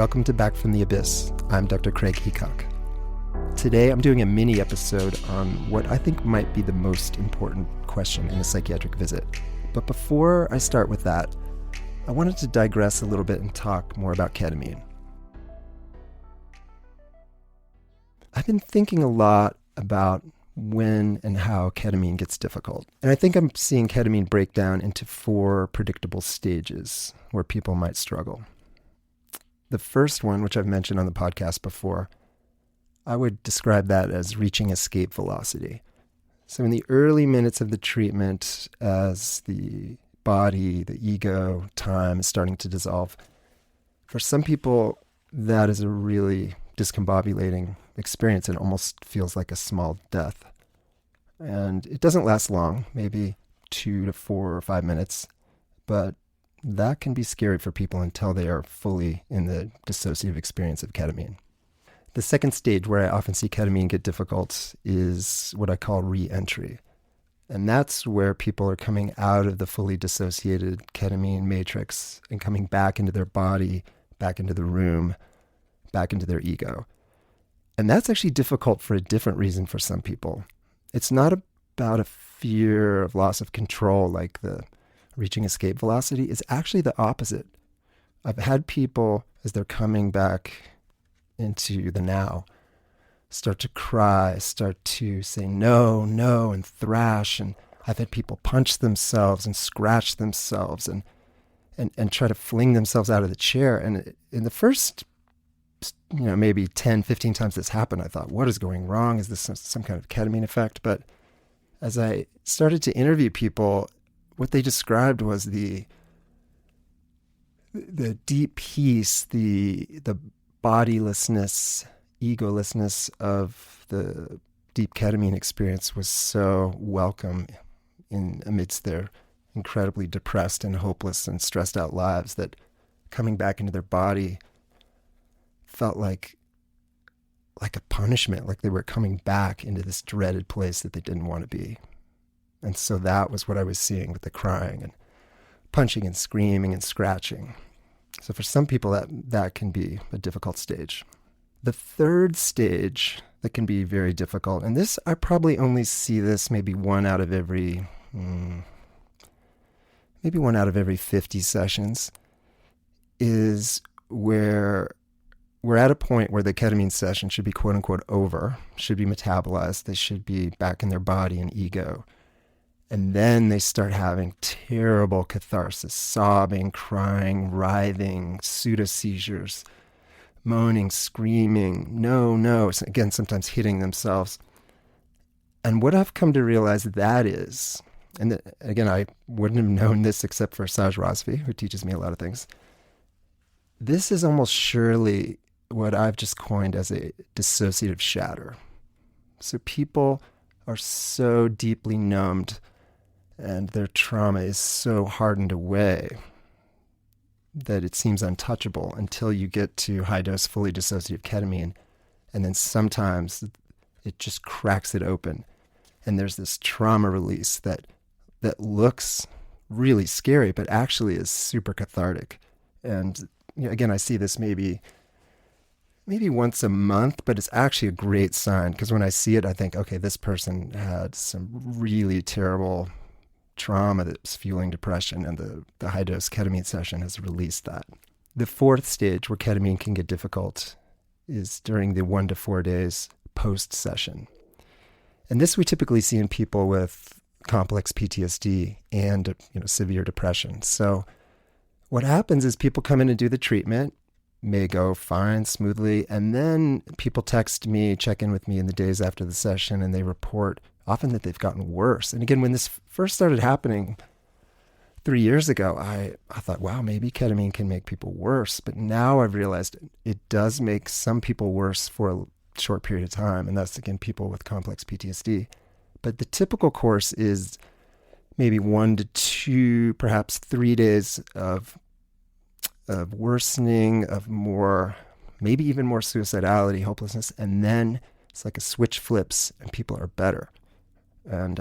Welcome to Back from the Abyss. I'm Dr. Craig Heacock. Today I'm doing a mini episode on what I think might be the most important question in a psychiatric visit. But before I start with that, I wanted to digress a little bit and talk more about ketamine. I've been thinking a lot about when and how ketamine gets difficult. And I think I'm seeing ketamine break down into 4 predictable stages where people might struggle. The first one, which I've mentioned on the podcast before, I would describe that as reaching escape velocity. So in the early minutes of the treatment, as the body, the ego, time is starting to dissolve, for some people, that is a really discombobulating experience. It almost feels like a small death. And it doesn't last long, maybe 2 to 4 or 5 minutes, but that can be scary for people until they are fully in the dissociative experience of ketamine. The second stage where I often see ketamine get difficult is what I call re-entry. And that's where people are coming out of the fully dissociated ketamine matrix and coming back into their body, back into the room, back into their ego. And that's actually difficult for a different reason for some people. It's not about a fear of loss of control like the reaching escape velocity. It's actually the opposite. I've had people, as they're coming back into the now, start to cry, start to say no, no, and thrash. And I've had people punch themselves and scratch themselves and try to fling themselves out of the chair. And in the first, maybe 10, 15 times this happened, I thought, what is going wrong? Is this some kind of ketamine effect? But as I started to interview people, what they described was the deep peace, the bodilessness, egolessness of the deep ketamine experience was so welcome amidst their incredibly depressed and hopeless and stressed out lives that coming back into their body felt like a punishment, like they were coming back into this dreaded place that they didn't want to be. And so that was what I was seeing with the crying and punching and screaming and scratching. So for some people, that can be a difficult stage. The third stage that can be very difficult, and this, I probably only see this maybe one out of every 50 sessions, is where we're at a point where the ketamine session should be quote unquote over, should be metabolized, they should be back in their body and ego. And then they start having terrible catharsis, sobbing, crying, writhing, pseudo-seizures, moaning, screaming, no, again, sometimes hitting themselves. And what I've come to realize that is, and again, I wouldn't have known this except for Saj Rasvi, who teaches me a lot of things. This is almost surely what I've just coined as a dissociative shatter. So people are so deeply numbed and their trauma is so hardened away that it seems untouchable until you get to high-dose, fully dissociative ketamine. And then sometimes it just cracks it open. And there's this trauma release that looks really scary, but actually is super cathartic. And again, I see this maybe once a month, but it's actually a great sign because when I see it, I think, okay, this person had some really terrible trauma that's fueling depression, and the high-dose ketamine session has released that. The fourth stage where ketamine can get difficult is during the 1 to 4 days post-session. And this we typically see in people with complex PTSD and severe depression. So what happens is people come in and do the treatment, may go fine, smoothly, and then people text me, check in with me in the days after the session, and they report often that they've gotten worse. And again, when this first started happening 3 years ago, I thought, wow, maybe ketamine can make people worse. But now I've realized it does make some people worse for a short period of time, and that's, again, people with complex PTSD. But the typical course is maybe 1 to 2, perhaps 3 days of worsening, of more, maybe even more suicidality, hopelessness, and then it's like a switch flips and people are better. And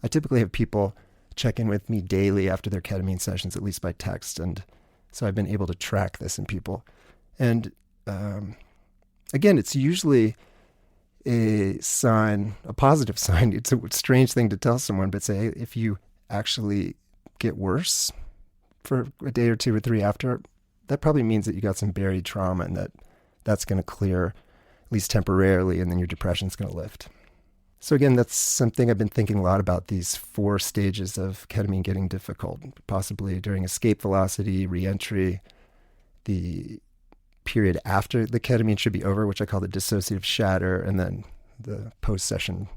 I typically have people check in with me daily after their ketamine sessions, at least by text, and so I've been able to track this in people. And again, it's usually a sign, a positive sign. It's a strange thing to tell someone, but say, hey, if you actually get worse for a day or two or three after, that probably means that you got some buried trauma and that's going to clear, at least temporarily, and then your depression's going to lift. So again, that's something I've been thinking a lot about, these 4 stages of ketamine getting difficult, possibly during escape velocity, reentry, the period after the ketamine should be over, which I call the dissociative shatter, and then the post-session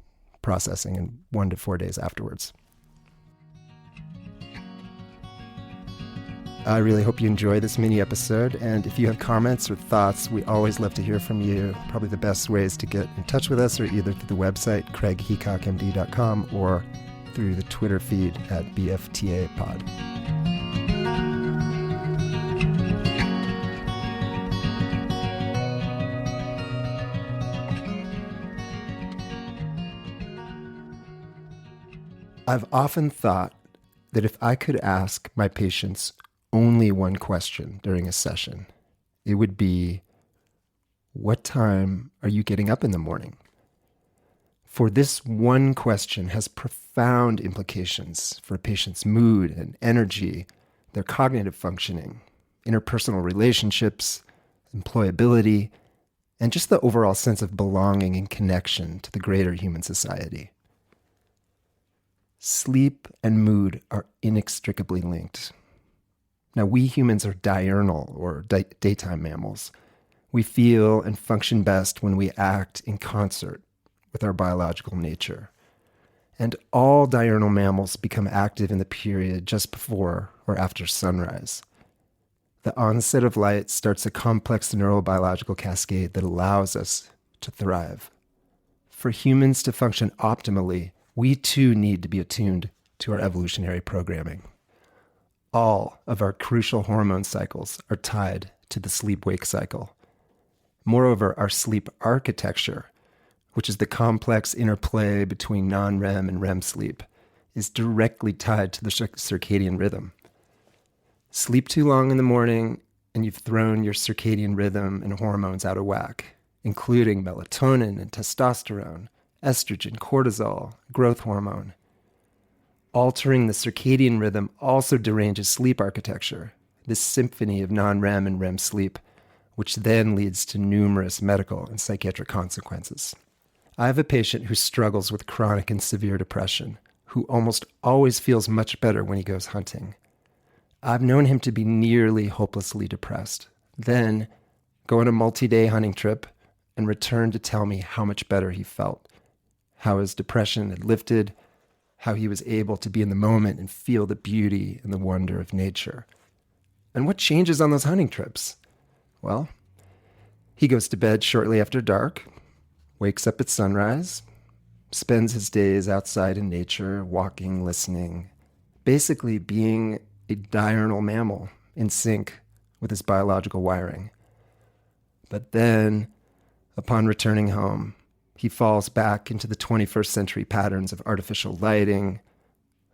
processing in 1 to 4 days afterwards. I really hope you enjoy this mini episode, and if you have comments or thoughts, we always love to hear from you. Probably the best ways to get in touch with us are either through the website, craigheacockmd.com, or through the Twitter feed at BFTApod. I've often thought that if I could ask my patients only one question during a session, it would be, what time are you getting up in the morning? For this one question has profound implications for a patient's mood and energy, their cognitive functioning, interpersonal relationships, employability, and just the overall sense of belonging and connection to the greater human society. Sleep and mood are inextricably linked. Now, we humans are diurnal or daytime mammals. We feel and function best when we act in concert with our biological nature. And all diurnal mammals become active in the period just before or after sunrise. The onset of light starts a complex neurobiological cascade that allows us to thrive. For humans to function optimally, we too need to be attuned to our evolutionary programming. All of our crucial hormone cycles are tied to the sleep-wake cycle. Moreover, our sleep architecture, which is the complex interplay between non-REM and REM sleep, is directly tied to the circadian rhythm. Sleep too long in the morning, and you've thrown your circadian rhythm and hormones out of whack, including melatonin and testosterone, estrogen, cortisol, growth hormone. Altering the circadian rhythm also deranges sleep architecture, this symphony of non-REM and REM sleep, which then leads to numerous medical and psychiatric consequences. I have a patient who struggles with chronic and severe depression, who almost always feels much better when he goes hunting. I've known him to be nearly hopelessly depressed, then go on a multi-day hunting trip and return to tell me how much better he felt, how his depression had lifted, how he was able to be in the moment and feel the beauty and the wonder of nature. And what changes on those hunting trips? Well, he goes to bed shortly after dark, wakes up at sunrise, spends his days outside in nature, walking, listening, basically being a diurnal mammal in sync with his biological wiring. But then, upon returning home, he falls back into the 21st century patterns of artificial lighting,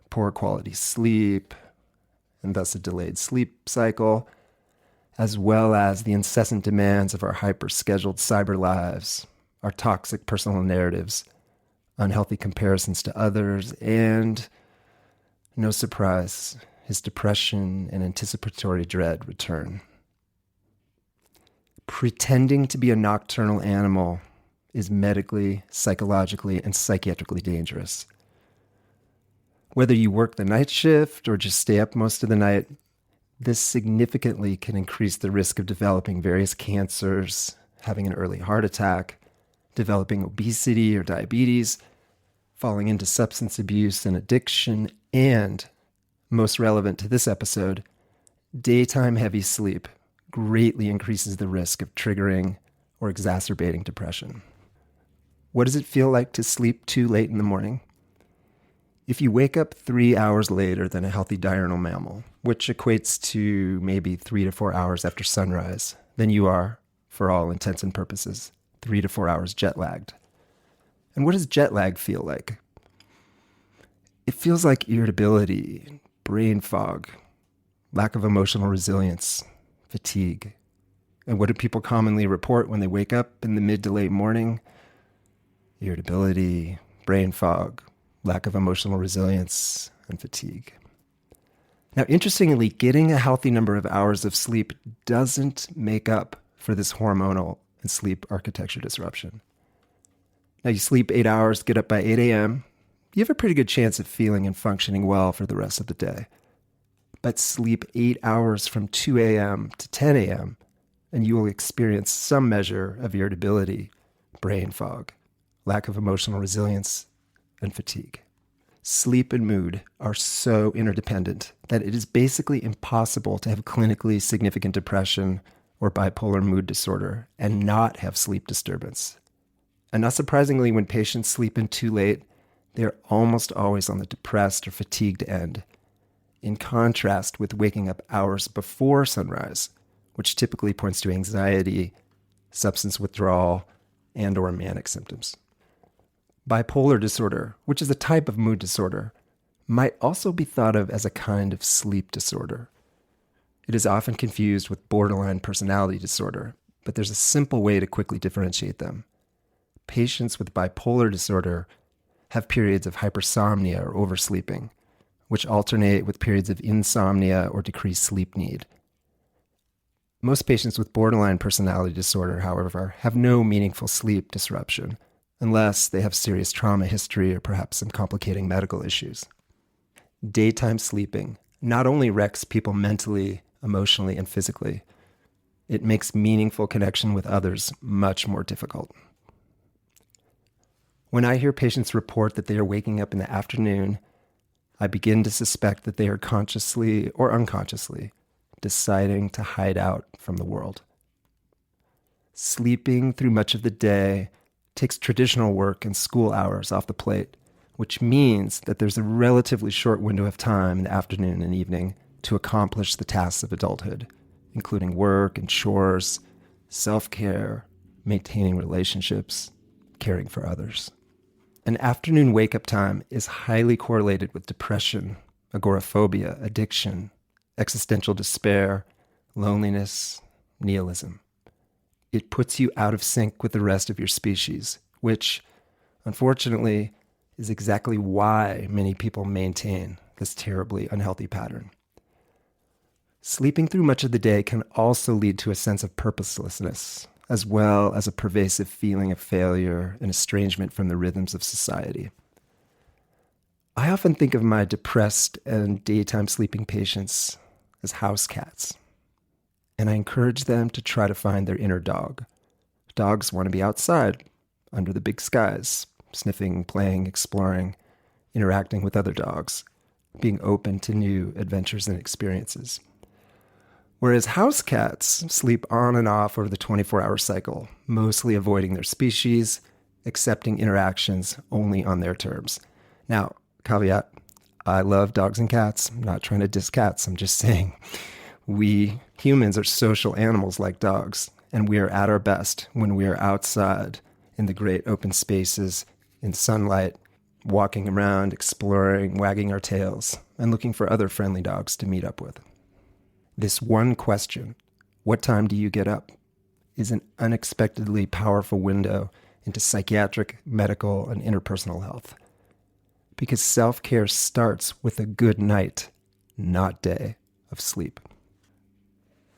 poor quality sleep, and thus a delayed sleep cycle, as well as the incessant demands of our hyper-scheduled cyber lives, our toxic personal narratives, unhealthy comparisons to others, and, no surprise, his depression and anticipatory dread return. Pretending to be a nocturnal animal is medically, psychologically, and psychiatrically dangerous. Whether you work the night shift or just stay up most of the night, this significantly can increase the risk of developing various cancers, having an early heart attack, developing obesity or diabetes, falling into substance abuse and addiction, and, most relevant to this episode, daytime heavy sleep greatly increases the risk of triggering or exacerbating depression. What does it feel like to sleep too late in the morning? If you wake up 3 hours later than a healthy diurnal mammal, which equates to maybe 3 to 4 hours after sunrise, then you are, for all intents and purposes, 3 to 4 hours jet lagged. And what does jet lag feel like? It feels like irritability, brain fog, lack of emotional resilience, fatigue. And what do people commonly report when they wake up in the mid to late morning? Irritability, brain fog, lack of emotional resilience, and fatigue. Now, interestingly, getting a healthy number of hours of sleep doesn't make up for this hormonal and sleep architecture disruption. Now, you sleep 8 hours, get up by 8 a.m., you have a pretty good chance of feeling and functioning well for the rest of the day. But sleep 8 hours from 2 a.m. to 10 a.m., and you will experience some measure of irritability, brain fog, lack of emotional resilience, and fatigue. Sleep and mood are so interdependent that it is basically impossible to have clinically significant depression or bipolar mood disorder and not have sleep disturbance. And not surprisingly, when patients sleep in too late, they're almost always on the depressed or fatigued end, in contrast with waking up hours before sunrise, which typically points to anxiety, substance withdrawal, and/or manic symptoms. Bipolar disorder, which is a type of mood disorder, might also be thought of as a kind of sleep disorder. It is often confused with borderline personality disorder, but there's a simple way to quickly differentiate them. Patients with bipolar disorder have periods of hypersomnia or oversleeping, which alternate with periods of insomnia or decreased sleep need. Most patients with borderline personality disorder, however, have no meaningful sleep disruption, unless they have serious trauma history or perhaps some complicating medical issues. Daytime sleeping not only wrecks people mentally, emotionally, and physically, it makes meaningful connection with others much more difficult. When I hear patients report that they are waking up in the afternoon, I begin to suspect that they are consciously or unconsciously deciding to hide out from the world. Sleeping through much of the day takes traditional work and school hours off the plate, which means that there's a relatively short window of time in the afternoon and evening to accomplish the tasks of adulthood, including work and chores, self-care, maintaining relationships, caring for others. An afternoon wake-up time is highly correlated with depression, agoraphobia, addiction, existential despair, loneliness, nihilism. It puts you out of sync with the rest of your species, which, unfortunately, is exactly why many people maintain this terribly unhealthy pattern. Sleeping through much of the day can also lead to a sense of purposelessness, as well as a pervasive feeling of failure and estrangement from the rhythms of society. I often think of my depressed and daytime sleeping patients as house cats, and I encourage them to try to find their inner dog. Dogs want to be outside, under the big skies, sniffing, playing, exploring, interacting with other dogs, being open to new adventures and experiences. Whereas house cats sleep on and off over the 24-hour cycle, mostly avoiding their species, accepting interactions only on their terms. Now, caveat, I love dogs and cats. I'm not trying to diss cats. I'm just saying we humans are social animals like dogs, and we are at our best when we are outside in the great open spaces, in sunlight, walking around, exploring, wagging our tails, and looking for other friendly dogs to meet up with. This one question, what time do you get up, is an unexpectedly powerful window into psychiatric, medical, and interpersonal health. Because self-care starts with a good night, not day, of sleep.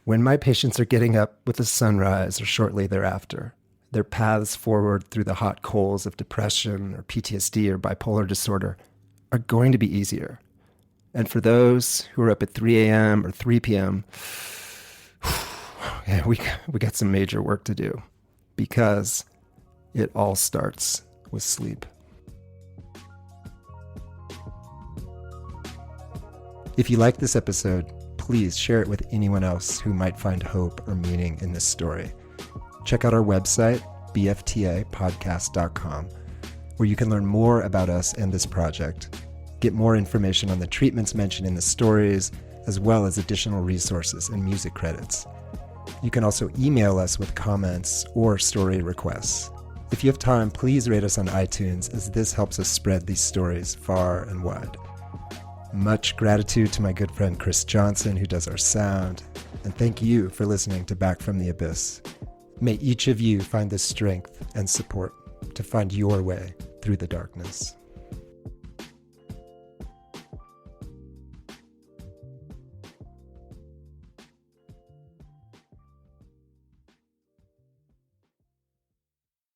When my patients are getting up with the sunrise or shortly thereafter, their paths forward through the hot coals of depression or PTSD or bipolar disorder are going to be easier. And for those who are up at 3 a.m. or 3 p.m., yeah, we got some major work to do, because it all starts with sleep. If you like this episode, please share it with anyone else who might find hope or meaning in this story. Check out our website, bftapodcast.com, where you can learn more about us and this project, get more information on the treatments mentioned in the stories, as well as additional resources and music credits. You can also email us with comments or story requests. If you have time, please rate us on iTunes, as this helps us spread these stories far and wide. Much gratitude to my good friend Chris Johnson, who does our sound. And thank you for listening to Back from the Abyss. May each of you find the strength and support to find your way through the darkness.